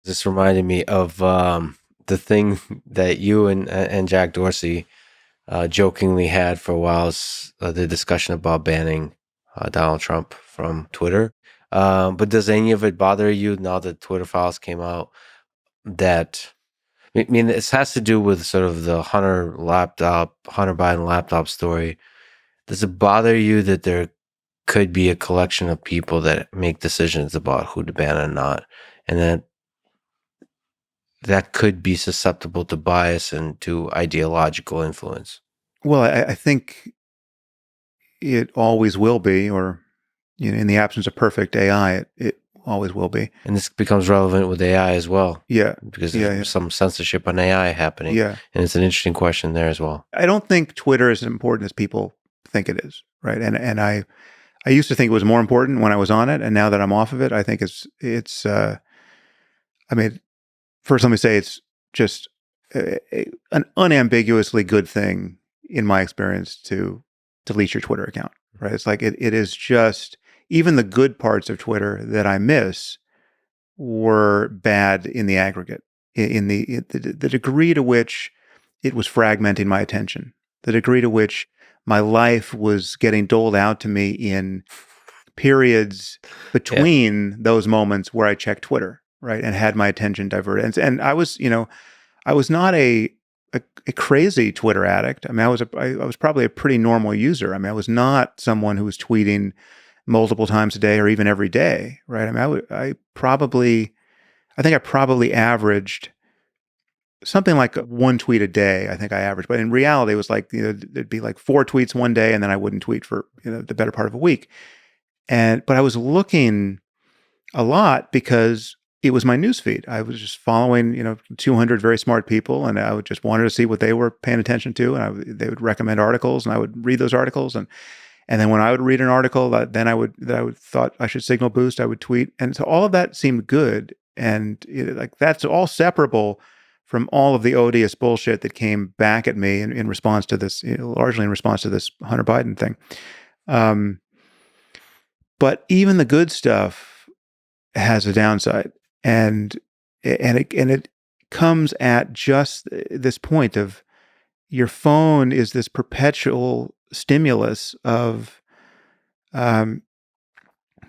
This reminded me of the thing that you and Jack Dorsey jokingly had for a while, is the discussion about banning Donald Trump from Twitter. But does any of it bother you now that Twitter files came out? That, I mean, this has to do with sort of the Hunter Biden laptop story. Does it bother you that there could be a collection of people that make decisions about who to ban and not, and that could be susceptible to bias and to ideological influence? Well, I think it always will be, or in the absence of perfect AI, it always will be. And this becomes relevant with AI as well. Yeah. Because there's some censorship on AI happening. Yeah. And it's an interesting question there as well. I don't think Twitter is as important as people think it is, right? And I used to think it was more important when I was on it, and now that I'm off of it, I think it's I mean, first let me say it's just an unambiguously good thing in my experience to delete your Twitter account, right? It's like it is just, even the good parts of Twitter that I miss were bad in the aggregate, in the degree to which it was fragmenting my attention, the degree to which my life was getting doled out to me in periods between those moments where I checked Twitter, right, and had my attention diverted. And I was, I was not a crazy Twitter addict. I mean, I was probably a pretty normal user. I mean, I was not someone who was tweeting multiple times a day or even every day, right? I mean, I think I probably averaged something like one tweet a day. I think I averaged, but in reality, it was like, there'd be like 4 tweets one day, and then I wouldn't tweet for the better part of a week. But I was looking a lot because it was my newsfeed. I was just following, 200 very smart people, and I would just wanted to see what they were paying attention to, and they would recommend articles, and I would read those articles, and then when I would read an article that I would thought I should signal boost, I would tweet, and so all of that seemed good, and that's all separable from all of the odious bullshit that came back at me in response to this, largely in response to this Hunter Biden thing. But even the good stuff has a downside, and it comes at just this point of your phone is this perpetual stimulus of,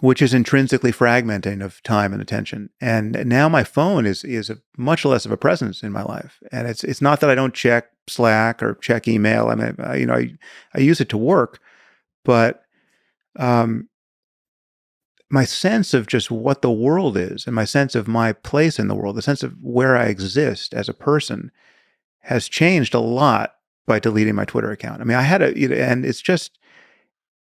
which is intrinsically fragmenting of time and attention. And now my phone is much less of a presence in my life. And it's not that I don't check Slack or check email. I mean, I use it to work, but my sense of just what the world is, and my sense of my place in the world, the sense of where I exist as a person, has changed a lot by deleting my Twitter account. I mean, I had and it's just,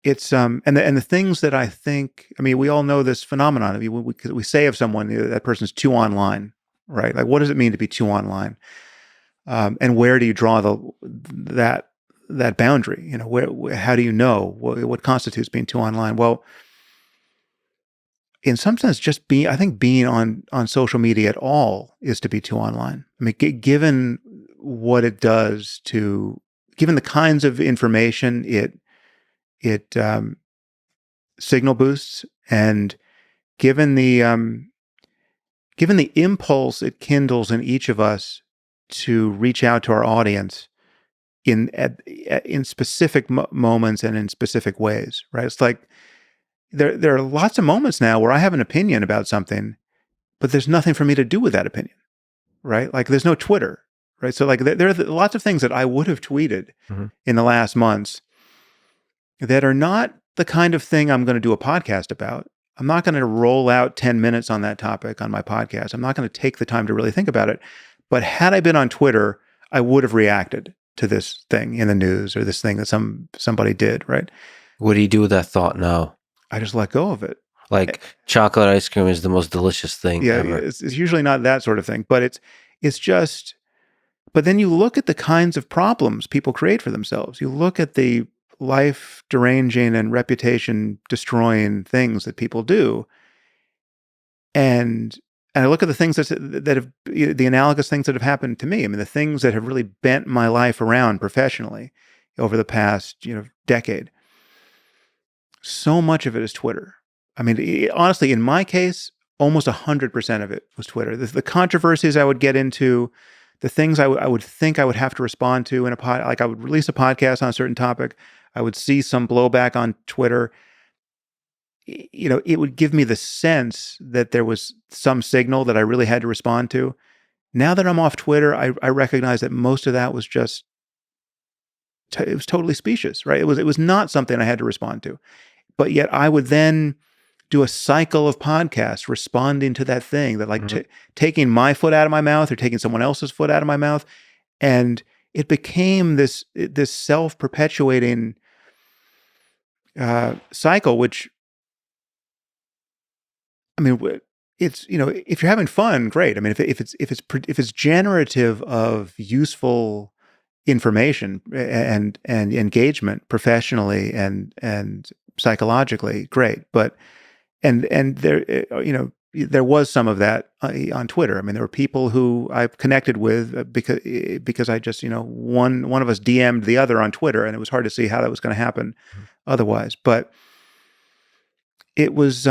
and the things that I think, I mean, we all know this phenomenon. I mean, we say of someone, that person's too online, right? Like, what does it mean to be too online? And where do you draw that boundary? How do you know what constitutes being too online? Well, in some sense, I think being on social media at all is to be too online. I mean, given what it does given the kinds of information it signal boosts, and given the impulse it kindles in each of us to reach out to our audience in specific moments and in specific ways, right? It's like there are lots of moments now where I have an opinion about something, but there's nothing for me to do with that opinion, right? Like, there's no Twitter, right? So like there are lots of things that I would have tweeted in the last months that are not the kind of thing I'm going to do a podcast about. I'm not going to roll out 10 minutes on that topic on my podcast. I'm not going to take the time to really think about it. But had I been on Twitter, I would have reacted to this thing in the news, or this thing that somebody did, right? What do you do with that thought now? I just let go of it. Like, chocolate ice cream is the most delicious thing ever. It's usually not that sort of thing, but it's just, but then you look at the kinds of problems people create for themselves. You look at the life deranging and reputation destroying things that people do. And I look at the things that have, the analogous things that have happened to me. I mean, the things that have really bent my life around professionally over the past, decade. So much of it is Twitter. I mean, honestly, in my case, almost 100% of it was Twitter. The controversies I would get into, the things I would think I would have to respond to in a pod, like I would release a podcast on a certain topic, I would see some blowback on Twitter. It would give me the sense that there was some signal that I really had to respond to. Now that I'm off Twitter, I recognize that most of that was just, it was totally specious, right? It was not something I had to respond to. But yet I would then do a cycle of podcasts responding to that thing, that like taking my foot out of my mouth or taking someone else's foot out of my mouth. And it became this self-perpetuating cycle, which, I mean, it's, if you're having fun, great. I mean, if it's generative of useful information and engagement professionally and psychologically, great. But and there, there was some of that on Twitter. I mean, there were people who I've connected with because I just, one of us DM'd the other on Twitter, and it was hard to see how that was going to happen otherwise. But it was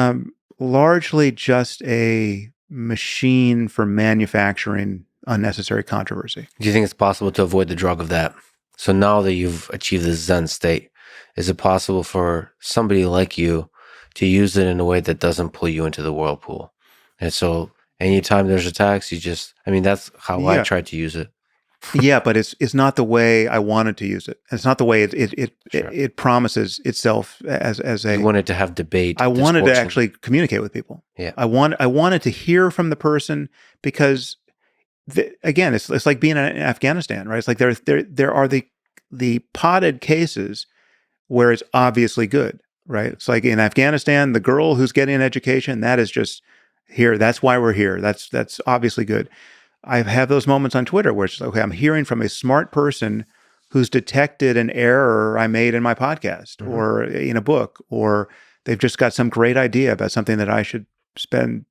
largely just a machine for manufacturing unnecessary controversy. Do you think it's possible to avoid the drug of that? So now that you've achieved this Zen state, is it possible for somebody like you to use it in a way that doesn't pull you into the whirlpool? And so anytime there's attacks, that's how I try to use it. Yeah, but it's not the way I wanted to use it. It's not the way it promises itself as a. You wanted to have debate. I wanted to actually communicate with people. Yeah. I wanted to hear from the person, because again, it's like being in Afghanistan, right? It's like there are the potted cases where it's obviously good, right? It's like in Afghanistan, the girl who's getting an education, that is just here. That's why we're here. That's obviously good. I have those moments on Twitter where it's like, okay, I'm hearing from a smart person who's detected an error I made in my podcast or in a book, or they've just got some great idea about something that I should spend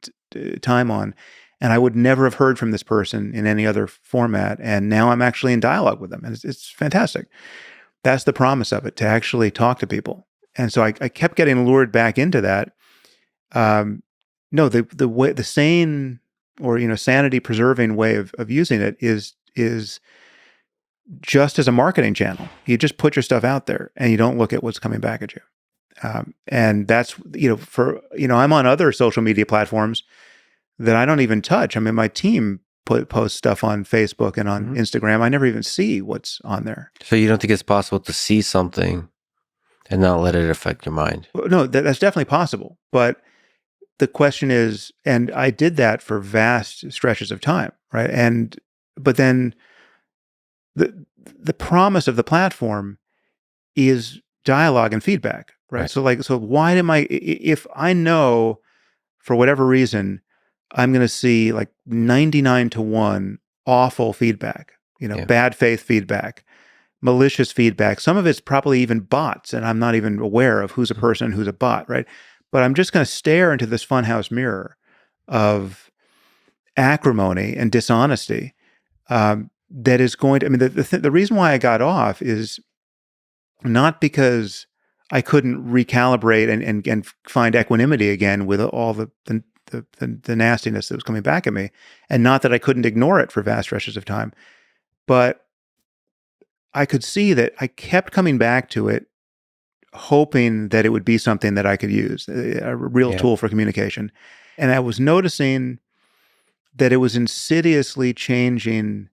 time on. And I would never have heard from this person in any other format. And now I'm actually in dialogue with them. And it's fantastic. That's the promise of it, to actually talk to people. And so I kept getting lured back into that. No, the sane or sanity preserving way of using it is just as a marketing channel. You just put your stuff out there and you don't look at what's coming back at you. And that's, I'm on other social media platforms that I don't even touch. I mean, my team posts stuff on Facebook and on Instagram. I never even see what's on there. So you don't think it's possible to see something and not let it affect your mind? No, that's definitely possible. But the question is, and I did that for vast stretches of time, right? But then the promise of the platform is dialogue and feedback, right? So why am if I know for whatever reason, I'm going to see like 99-1 awful feedback, bad faith feedback, malicious feedback. Some of it's probably even bots, and I'm not even aware of who's a person, who's a bot, right? But I'm just going to stare into this funhouse mirror of acrimony and dishonesty that is going to. I mean, the reason why I got off is not because I couldn't recalibrate and find equanimity again with all the nastiness that was coming back at me, and not that I couldn't ignore it for vast stretches of time, but I could see that I kept coming back to it, hoping that it would be something that I could use, a real tool for communication. And I was noticing that it was insidiously changing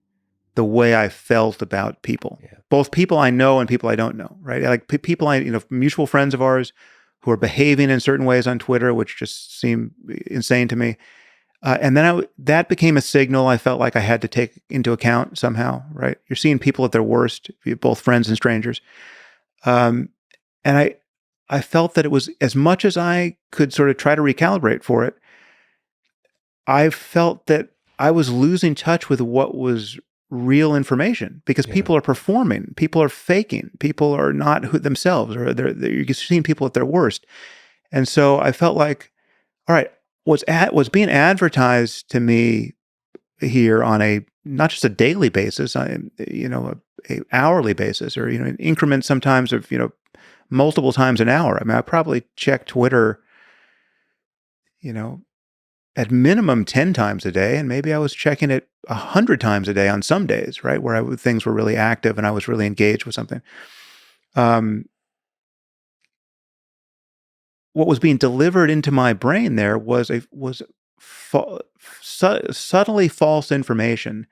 the way I felt about people, both people I know and people I don't know, right? Like people mutual friends of ours who are behaving in certain ways on Twitter, which just seem insane to me. And then that became a signal I felt like I had to take into account somehow, right? You're seeing people at their worst, both friends and strangers. And I felt that it was, as much as I could sort of try to recalibrate for it, I felt that I was losing touch with what was real information, because people are performing, people are faking, people are not themselves, or you're seeing people at their worst. And so I felt like, all right, what's being advertised to me here on a not just a daily basis, a hourly basis, or in increments sometimes of multiple times an hour. I mean, I probably check Twitter, at minimum 10 times a day, and maybe I was checking it 100 times a day on some days, right, where things were really active and I was really engaged with something. What was being delivered into my brain there was subtly false information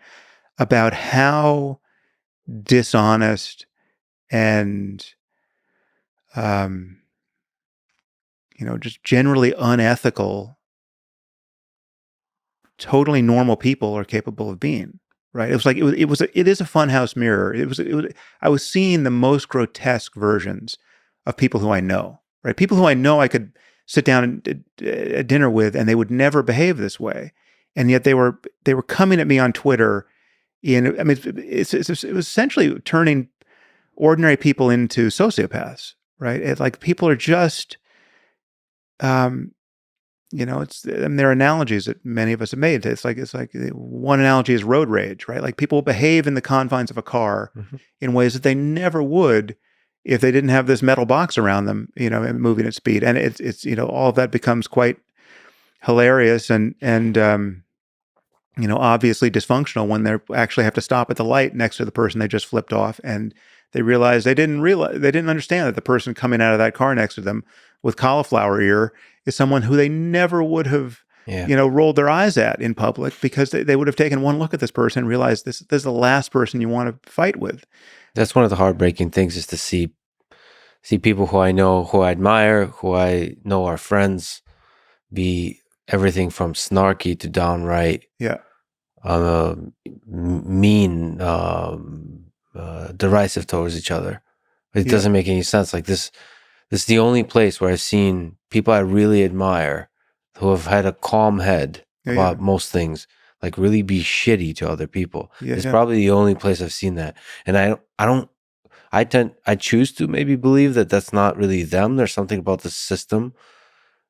about how dishonest and um, just generally unethical, totally normal people are capable of being. Right? It was like it is a funhouse mirror. It was. I was seeing the most grotesque versions of people who I know. Right? People who I know I could sit down at dinner with, and they would never behave this way, and yet they were coming at me on Twitter. I mean, it was essentially turning ordinary people into sociopaths. Right? It's like people are just. There are analogies that many of us have made. It's like one analogy is road rage, right? Like people behave in the confines of a car in ways that they never would if they didn't have this metal box around them, moving at speed. And it's all of that becomes quite hilarious and obviously dysfunctional when they actually have to stop at the light next to the person they just flipped off, and they didn't understand that the person coming out of that car next to them with cauliflower ear is someone who they never would have, rolled their eyes at in public, because they would have taken one look at this person and realized this is the last person you want to fight with. That's one of the heartbreaking things, is to see people who I know, who I admire, who I know are friends, be everything from snarky to downright mean, derisive towards each other. It doesn't make any sense. Like this is the only place where I've seen people I really admire who have had a calm head about most things, like really be shitty to other people. It's probably the only place I've seen that. And I choose to maybe believe that that's not really them. There's something about the system.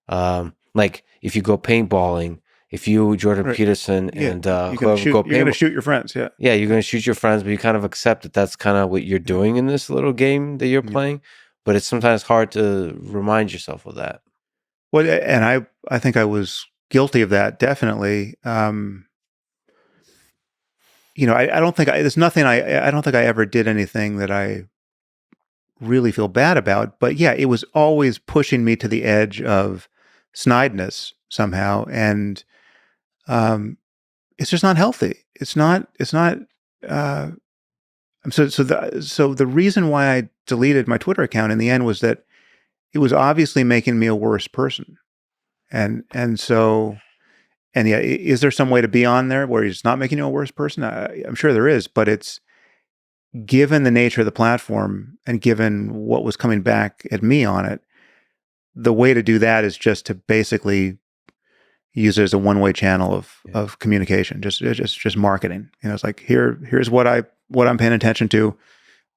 Like if you go paintballing, if you, Jordan Peterson, and you're going to shoot your friends. Yeah, you're going to shoot your friends, but you kind of accept that that's kind of what you're doing in this little game that you're playing. But it's sometimes hard to remind yourself of that. Well, and I think I was guilty of that, definitely. I don't think there's nothing I don't think I ever did anything that I really feel bad about. But yeah, it was always pushing me to the edge of snideness somehow, and it's just not healthy. It's not. So the reason why I deleted my Twitter account in the end was that it was obviously making me a worse person, and is there some way to be on there where it's not making you a worse person? I'm sure there is, but it's, given the nature of the platform and given what was coming back at me on it, the way to do that is just to basically use it as a one-way channel of communication, just marketing. It's like, here's what I'm paying attention to.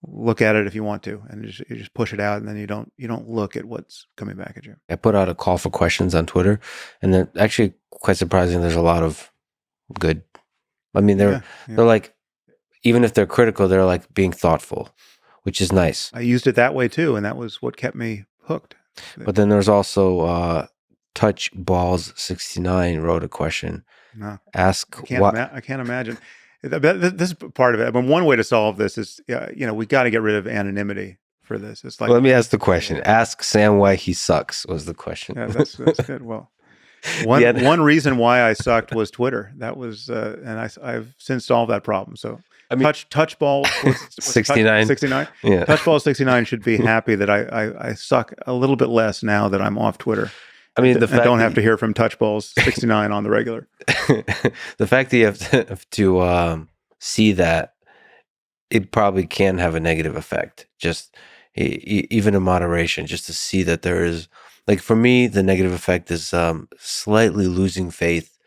Look at it if you want to, and you just push it out, and then you don't look at what's coming back at you. I put out a call for questions on Twitter, and they're actually quite surprising. There's a lot of good. I mean, they're like, even if they're critical, they're like being thoughtful, which is nice. I used it that way too, and that was what kept me hooked. But then there's also Touch Balls 69 wrote a question. No, Ask what I can't imagine. This is part of it. But one way to solve this is, we got to get rid of anonymity for this. It's like, well, let me ask the question. Ask Sam why he sucks was the question. Yeah, that's good. Well, one reason why I sucked was Twitter. That was, and I've since solved that problem. So, I mean, Touchball 69. 69. Yeah. Touchball 69 should be happy that I suck a little bit less now that I'm off Twitter. I mean, I don't have to hear from Touchballs 69 on the regular. The fact that you have to see that, it probably can have a negative effect, just even in moderation, just to see that there is, like, for me, the negative effect is slightly losing faith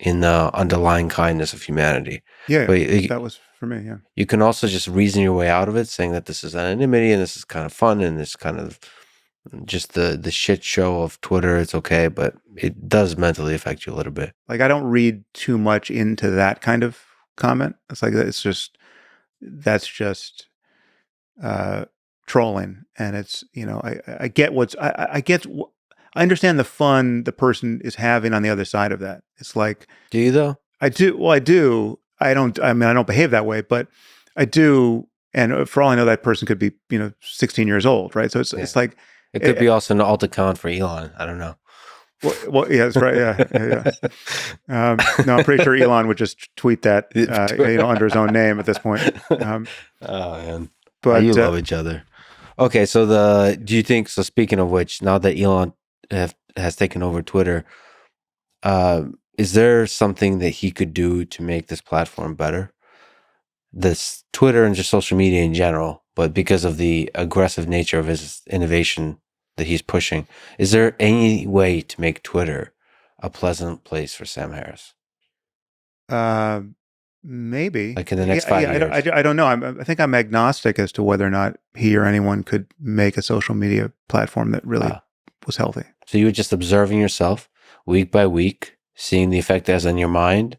in the underlying kindness of humanity. Yeah, but that was for me, yeah. You can also just reason your way out of it, saying that this is anonymity and this is kind of fun and this kind of just the shit show of Twitter. It's okay, but it does mentally affect you a little bit. Like, I don't read too much into that kind of comment. It's like, that's just trolling, and it's, I get I understand the fun the person is having on the other side of that. It's like, Do you though? I do. Well, I do. I mean, I don't behave that way, but I do. And for all I know, that person could be, 16 years old, right? So Yeah. it's like, It could be also an alt account for Elon. I don't know. yeah, that's right. Yeah, yeah, yeah. No, I'm pretty sure Elon would just tweet that, under his own name at this point. Oh man, But you love each other. Okay, so do you think so? Speaking of which, now that Elon has taken over Twitter, is there something that he could do to make this platform better? This Twitter and just social media in general, but because of the aggressive nature of his innovation that he's pushing, is there any way to make Twitter a pleasant place for Sam Harris? maybe, Like in the next 5 years? I don't know. I think I'm agnostic as to whether or not he or anyone could make a social media platform that really was healthy. So you were just observing yourself week by week, seeing the effect it has on your mind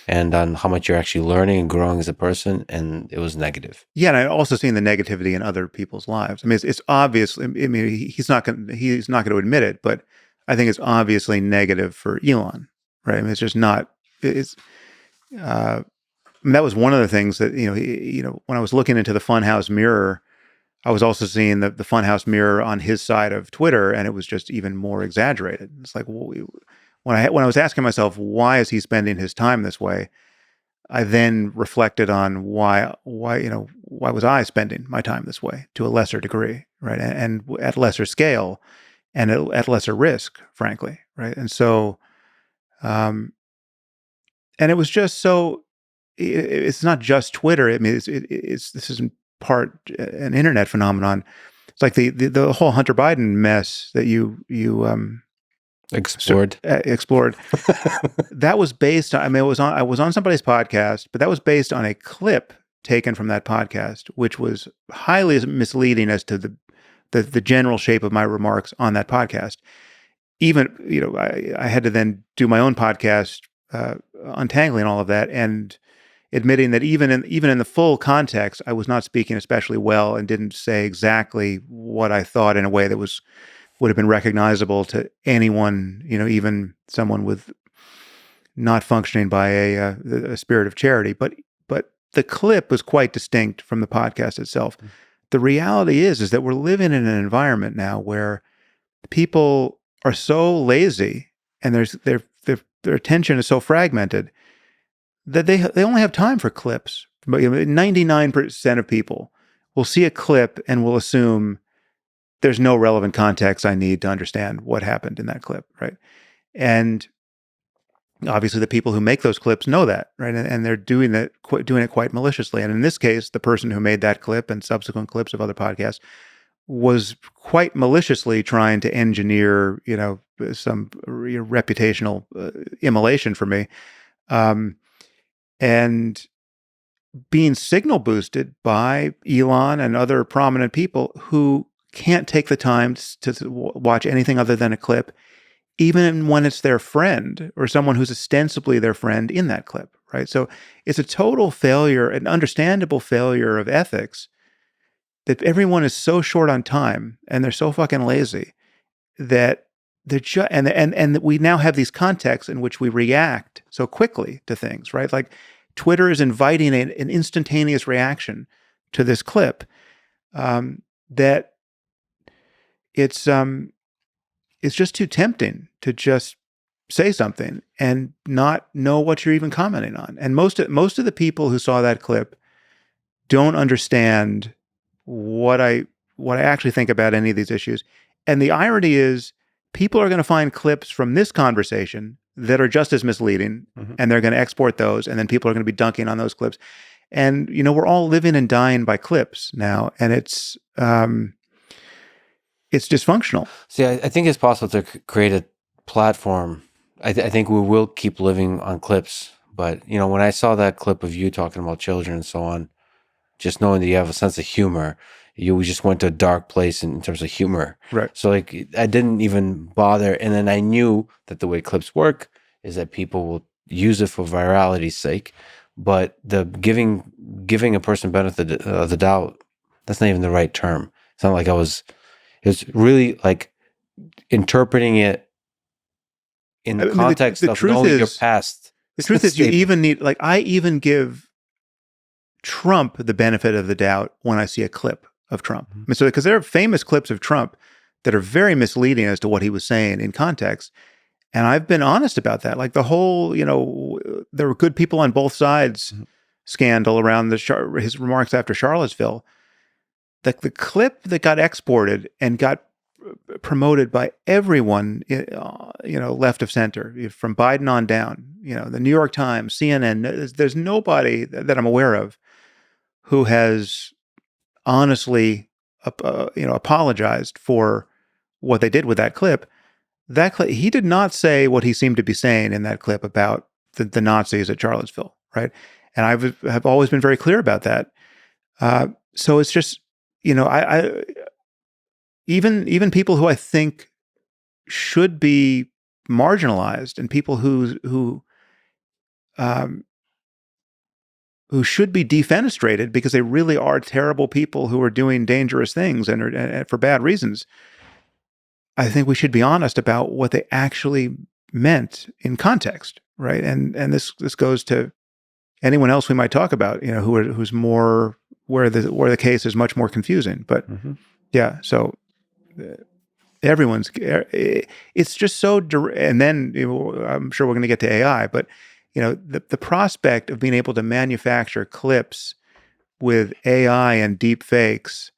and on how much you're actually learning and growing as a person, and it was negative. Yeah, and I also seen the negativity in other people's lives. I mean, it's obvious. I mean, he's not going to admit it, but I think it's obviously negative for Elon, right? I mean, it's just not. It's. I mean, that was one of the things that when I was looking into the Funhouse mirror, I was also seeing the Funhouse mirror on his side of Twitter, and it was just even more exaggerated. It's like, well, when I was asking myself, why is he spending his time this way? I then reflected on why was I spending my time this way to a lesser degree, right? And at lesser scale and at lesser risk, frankly, right? And so, and it was just so, it's not just Twitter. I mean, this is in part an internet phenomenon. It's like the whole Hunter Biden mess that you explored. That was based on, I mean, I was on somebody's podcast, but that was based on a clip taken from that podcast, which was highly misleading as to the general shape of my remarks on that podcast. Even, I had to then do my own podcast, untangling all of that and admitting that even in the full context, I was not speaking especially well and didn't say exactly what I thought in a way that would have been recognizable to anyone, even someone with not functioning by a spirit of charity. But the clip was quite distinct from the podcast itself. Mm-hmm. The reality is that we're living in an environment now where people are so lazy and their attention is so fragmented that they only have time for clips. But 99% of people will see a clip and will assume there's no relevant context I need to understand what happened in that clip, right? And obviously, the people who make those clips know that, right? And they're doing it quite maliciously. And in this case, the person who made that clip and subsequent clips of other podcasts was quite maliciously trying to engineer, some reputational immolation for me, and being signal boosted by Elon and other prominent people who can't take the time to watch anything other than a clip, even when it's their friend or someone who's ostensibly their friend in that clip, right? So it's a total failure, an understandable failure of ethics, that everyone is so short on time and they're so fucking lazy that they're just, and we now have these contexts in which we react so quickly to things, right? Like Twitter is inviting an instantaneous reaction to this clip, that it's just too tempting to just say something and not know what you're even commenting on. And most of the people who saw that clip don't understand what I actually think about any of these issues. And the irony is, people are going to find clips from this conversation that are just as misleading, mm-hmm. and they're going to export those, and then people are going to be dunking on those clips. And we're all living and dying by clips now, and it's dysfunctional. See, I think it's possible to create a platform. I think we will keep living on clips. But, when I saw that clip of you talking about children and so on, just knowing that you have a sense of humor, you just went to a dark place in terms of humor. Right. So, I didn't even bother. And then I knew that the way clips work is that people will use it for virality's sake. But the giving a person benefit of the doubt, that's not even the right term. It's not like it was really like interpreting it in the I mean, context the of truth knowing your is, past. the truth is, you statement. even need, like, I even give Trump the benefit of the doubt when I see a clip of Trump. I mean, so because there are famous clips of Trump that are very misleading as to what he was saying in context. And I've been honest about that. Like the whole, there were good people on both sides scandal around his remarks after Charlottesville. The clip that got exported and got promoted by everyone, left of center, from Biden on down, the New York Times, CNN, there's nobody that I'm aware of who has honestly, apologized for what they did with that clip. That clip, he did not say what he seemed to be saying in that clip about the Nazis at Charlottesville, right? And have always been very clear about that. So it's just, I even people who I think should be marginalized and people um, who should be defenestrated because they really are terrible people who are doing dangerous things and for bad reasons. I think we should be honest about what they actually meant in context, right? And this goes to anyone else we might talk about, who's more where the case is much more confusing. But yeah, so everyone's it's just so and then I'm sure we're going to get to AI, but the prospect of being able to manufacture clips with AI and deep fakes,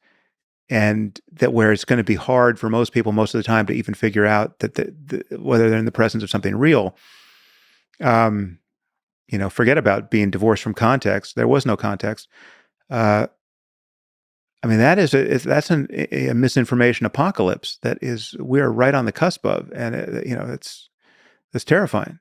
and that where it's going to be hard for most people most of the time to even figure out that whether they're in the presence of something real. Forget about being divorced from context. There was no context. I mean, that's a misinformation apocalypse that we're right on the cusp of, and it's terrifying.